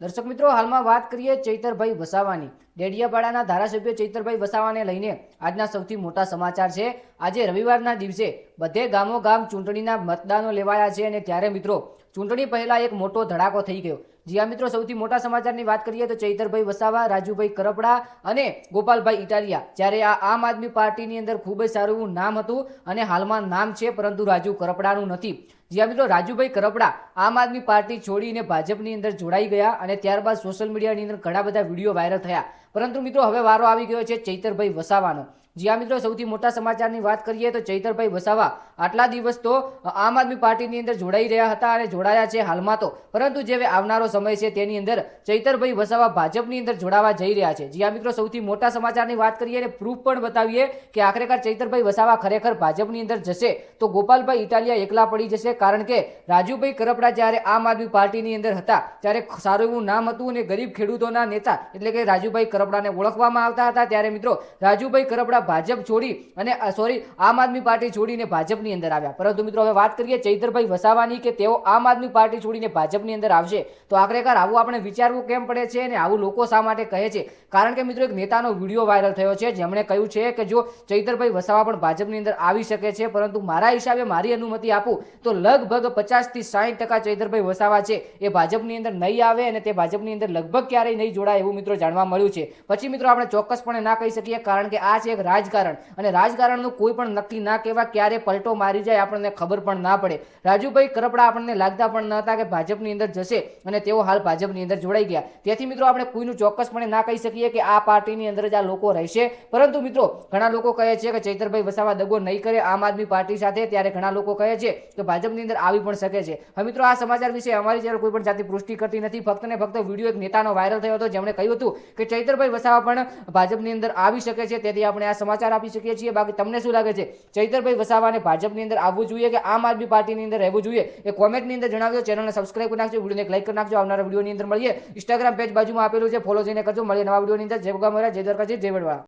દર્શક મિત્રો, હાલમાં વાત કરીએ ચૈતરભાઈ વસાવાની. ડેડિયાપાડાના ધારાસભ્ય ચૈતરભાઈ વસાવાને લઈને આજના સૌથી મોટા સમાચાર છે. આજે રવિવારના દિવસે બધે ગામો ગામ ચૂંટણીના મતદાનો લેવાયા છે અને ત્યારે મિત્રો ચૂંટણી પહેલા એક મોટો ધડાકો થઈ ગયો. જી આ મિત્રો, સૌથી મોટા સમાચારની વાત કરીએ તો ચૈતરભાઈ વસાવા, રાજુભાઈ કરપડા અને ગોપાલભાઈ ઇટાલિયા. જ્યારે આ આમ આદમી પાર્ટીની અંદર ખૂબ જ સારું એવું નામ હતું અને હાલમાં નામ છે, પરંતુ રાજુ કરપડાનું નથી. જી મિત્રો, રાજુભાઈ કરપડા આમ આદમી પાર્ટી છોડીને ભાજપની અંદર જોડાઈ ગયા અને ત્યારબાદ સોશિયલ મીડિયાની અંદર ઘણા બધા વિડીયો વાયરલ થયા. પરંતુ મિત્રો હવે વારો આવી ગયો છે ચૈતરભાઈ વસાવાનો. જી મિત્રો, સૌથી મોટા સમાચારની વાત કરીએ તો ચૈતરભાઈ વસાવા આટલા દિવસ તો આમ આદમી પાર્ટીની અંદર જોડાઈ રહ્યા હતા અને જોડાયા છે હાલમાં તો, પરંતુ જે આવનારો સમય છે તેની અંદર ચૈતરભાઈ વસાવા ભાજપની અંદર જોડાવા જઈ રહ્યા છે. જી મિત્રો, સૌથી મોટા સમાચારની વાત કરીએ અને પ્રૂફ પણ બતાવીએ કે આખરેકાર ચૈતરભાઈ વસાવા ખરેખર ભાજપની અંદર જશે તો ગોપાલભાઈ ઇટાલિયા એકલા પડી જશે. કારણ કે રાજુભાઈ કરપડા જ્યારે આમ આદમી પાર્ટીની અંદર હતા ત્યારે સારું એવું નામ હતું અને ગરીબ ખેડૂતોના નેતા એટલે કે રાજુભાઈ કરપડાને ઓળખવામાં આવતા હતા. ત્યારે મિત્રો રાજુભાઈ કરપડા ભાજપ છોડી અને આમ આદમી પાર્ટી છોડીને ભાજપની અંદર આવ્યા. પરંતુ મિત્રો હવે વાત કરીએ ચૈતરભાઈ વસાવાની કે તેઓ આમ આદમી પાર્ટી છોડીને ભાજપની અંદર આવશે તો આખરેકાર આવું આપણે વિચારવું કેમ પડે છે અને આવું લોકો શા માટે કહે છે? કારણ કે મિત્રો એક નેતાનો વિડીયો વાયરલ થયો છે જેમણે કહ્યું છે કે જો ચૈતરભાઈ વસાવા પણ ભાજપની અંદર આવી શકે છે, પરંતુ મારા હિસાબે મારી અનુમતિ આપું તો લગભગ 50 થી 60% ચૈતરભાઈ વસાવા છે એ ભાજપની અંદર નહીં આવે અને તે ભાજપની અંદર લગભગ ક્યારેય નહીં જોડાય એવું મિત્રો જાણવા મળ્યું છે. પછી મિત્રો આપણે ચોક્કસપણે ના કહી શકીએ કારણ કે આ છે એક રાજકારણ અને રાજકારણનું કોઈ પણ નક્કી ના કહેવા, ક્યારે પલટો મારી જાય આપણને ખબર પણ ના પડે. રાજુભાઈ કરપડા આપણને લાગતા પણ ન હતા કે ભાજપની અંદર જશે અને તેઓ હાલ ભાજપની અંદર જોડાઈ ગયા. તેથી મિત્રો આપણે કોઈનું ચોક્કસપણે ના કહી શકીએ કે આ પાર્ટીની અંદર જ આ લોકો રહેશે. પરંતુ મિત્રો ઘણા લોકો કહે છે કે ચૈતરભાઈ વસાવા દગો નહીં કરે આમ આદમી પાર્ટી સાથે, ત્યારે ઘણા લોકો કહે છે કે ભાજપની અંદર આવી પણ શકે છે. હવે મિત્રો આ સમાચાર વિશે અમારી ચેનલ કોઈ પણ જાતની પુષ્ટિ કરતી નથી. ફક્ત ને ફક્ત વિડીયો એક નેતાનો વાયરલ થયો હતો જેમણે કહ્યું હતું કે ચૈતરભાઈ વસાવા પણ ભાજપની અંદર આવી શકે છે, તેથી આપણે આ સમાચાર આપી શકીએ છીએ. બાકી તમને શું લાગે છે, ચૈતરભાઈ વસાવાને ભાજપની અંદર આવવું જોઈએ કે આમ આદમી પાર્ટીની અંદર રહેવું જોઈએ? એ કોમેન્ટની અંદર જણાવજો. ચેનલને સબસ્ક્રાઇબ કરી નાખજો, વિડીયોને એક લાઈક કરી નાખજો. આવનારા વિડીયોની અંદર મળીએ. ઇન્સ્ટાગ્રામ પેજ બાજુમાં આપેલું છે, ફોલો જઈને કરજો. મળીએ નવા વિડીયોની અંદર. જય ગોગા મહારાજ, જય દ્વારકાધીશ, જય વડવા.